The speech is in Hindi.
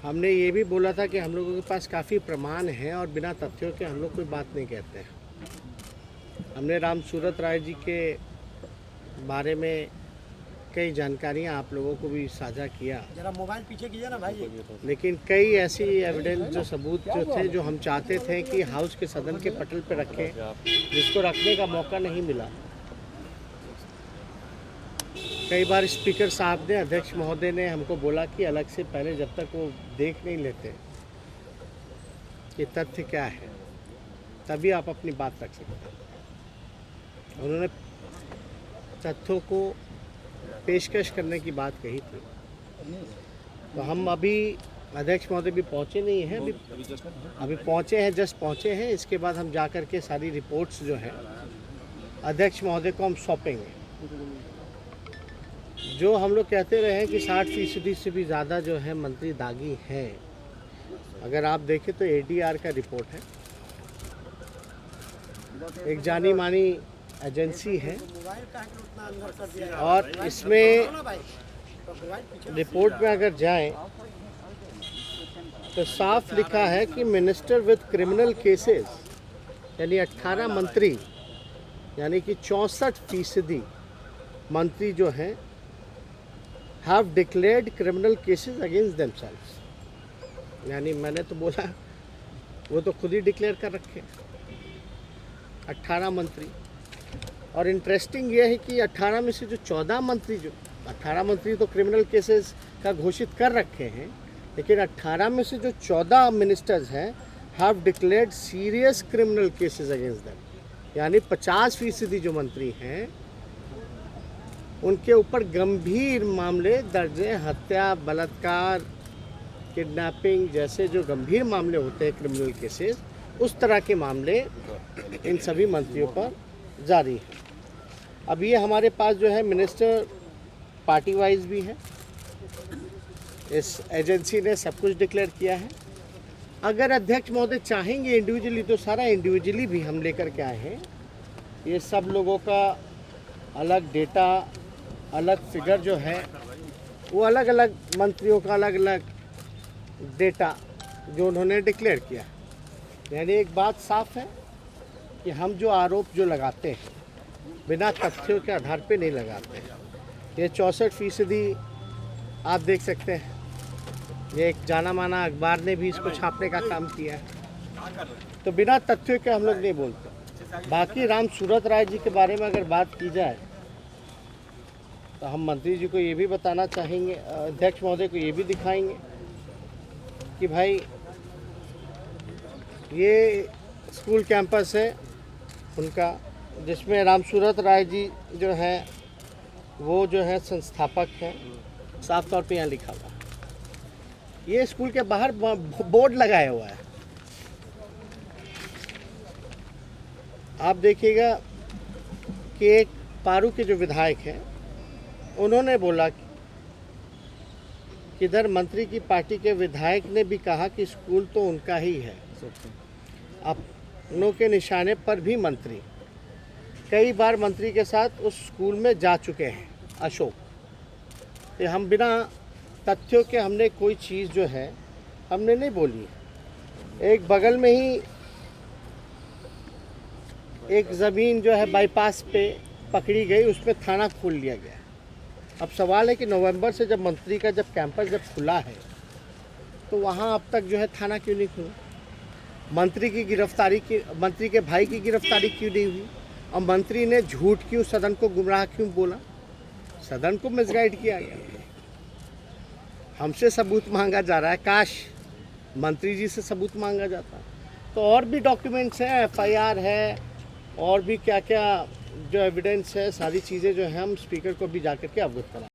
हमने ये भी बोला था कि हम लोगों के पास काफ़ी प्रमाण हैं और बिना तथ्यों के हम लोग कोई बात नहीं कहते हैं। हमने राम सूरत राय जी के बारे में कई जानकारियां आप लोगों को भी साझा किया। जरा मोबाइल पीछे कीजिए ना भाई। लेकिन कई ऐसी एविडेंस जो सबूत जो थे जो हम चाहते थे कि हाउस के सदन के पटल पर रखें, जिसको रखने का मौका नहीं मिला। कई बार स्पीकर साहब ने, अध्यक्ष महोदय ने हमको बोला कि अलग से पहले जब तक वो देख नहीं लेते कि तथ्य क्या है तभी आप अपनी बात रख सकते हैं। उन्होंने तथ्यों को पेशकश करने की बात कही थी। तो हम अभी, अध्यक्ष महोदय भी पहुंचे नहीं हैं, अभी पहुंचे हैं, जस्ट पहुंचे हैं। इसके बाद हम जा कर के सारी रिपोर्ट्स जो है अध्यक्ष महोदय को हम सौंपेंगे। जो हम लोग कहते रहे हैं कि 60% से भी ज़्यादा जो है मंत्री दागी हैं। अगर आप देखें तो ADR का रिपोर्ट है, एक जानी मानी एजेंसी है, और इसमें रिपोर्ट में अगर जाएं तो साफ लिखा है कि मिनिस्टर विद क्रिमिनल केसेस, यानी 18 मंत्री, यानी कि 64% मंत्री जो हैं have declared criminal cases against themselves. यानी मैंने तो बोला वो तो खुद ही डिक्लेयर कर रखे 18 मंत्री। और इंटरेस्टिंग ये है कि 18 में से जो 14 मंत्री, जो 18 मंत्री तो क्रिमिनल केसेस का घोषित कर रखे हैं, लेकिन 18 में से जो 14 मिनिस्टर्स हैं have declared serious criminal cases against them. यानी 50% जो मंत्री हैं उनके ऊपर गंभीर मामले दर्ज हैं। हत्या, बलात्कार, किडनैपिंग जैसे जो गंभीर मामले होते हैं, क्रिमिनल केसेस, उस तरह के मामले इन सभी मंत्रियों पर जारी है। अब ये हमारे पास जो है मिनिस्टर पार्टी वाइज भी है। इस एजेंसी ने सब कुछ डिक्लेयर किया है। अगर अध्यक्ष महोदय चाहेंगे इंडिविजुअली तो सारा इंडिविजुअली भी हम लेकर के आए हैं। ये सब लोगों का अलग डेटा, अलग फिगर जो है वो अलग अलग मंत्रियों का अलग अलग डेटा जो उन्होंने डिक्लेयर किया। यानी एक बात साफ है कि हम जो आरोप जो लगाते हैं बिना तथ्यों के आधार पे नहीं लगाते हैं। ये 64% आप देख सकते हैं, ये एक जाना माना अखबार ने भी इसको छापने का काम किया है। तो बिना तथ्यों के हम लोग नहीं बोलते। बाकी राम सूरत राय जी के बारे में अगर बात की जाए तो हम मंत्री जी को ये भी बताना चाहेंगे, अध्यक्ष महोदय को ये भी दिखाएंगे कि भाई ये स्कूल कैंपस है उनका, जिसमें राम सूरत राय जी जो है वो जो है संस्थापक हैं। साफ तौर पे यहाँ लिखा हुआ है। ये स्कूल के बाहर बोर्ड लगाया हुआ है, आप देखिएगा कि एक पारू के जो विधायक हैं उन्होंने बोला कि इधर मंत्री की पार्टी के विधायक ने भी कहा कि स्कूल तो उनका ही है। अपनों के निशाने पर भी मंत्री कई बार मंत्री के साथ उस स्कूल में जा चुके हैं अशोक। तो हम बिना तथ्यों के हमने कोई चीज़ जो है हमने नहीं बोली है। एक बगल में ही एक ज़मीन जो है बाईपास पे पकड़ी गई, उसमें थाना खोल लिया गया। अब सवाल है कि नवंबर से जब मंत्री का जब कैंपस जब खुला है तो वहाँ अब तक जो है थाना क्यों नहीं खुला? मंत्री की गिरफ्तारी की, मंत्री के भाई की गिरफ्तारी क्यों नहीं हुई? और मंत्री ने झूठ क्यों, सदन को गुमराह क्यों बोला? सदन को मिसगाइड किया गया। हमसे सबूत मांगा जा रहा है, काश मंत्री जी से सबूत मांगा जाता। तो और भी डॉक्यूमेंट्स हैं, FIR है, और भी क्या क्या जो एविडेंस है, सारी चीज़ें जो है हम स्पीकर को भी जाकर के अवगत करा।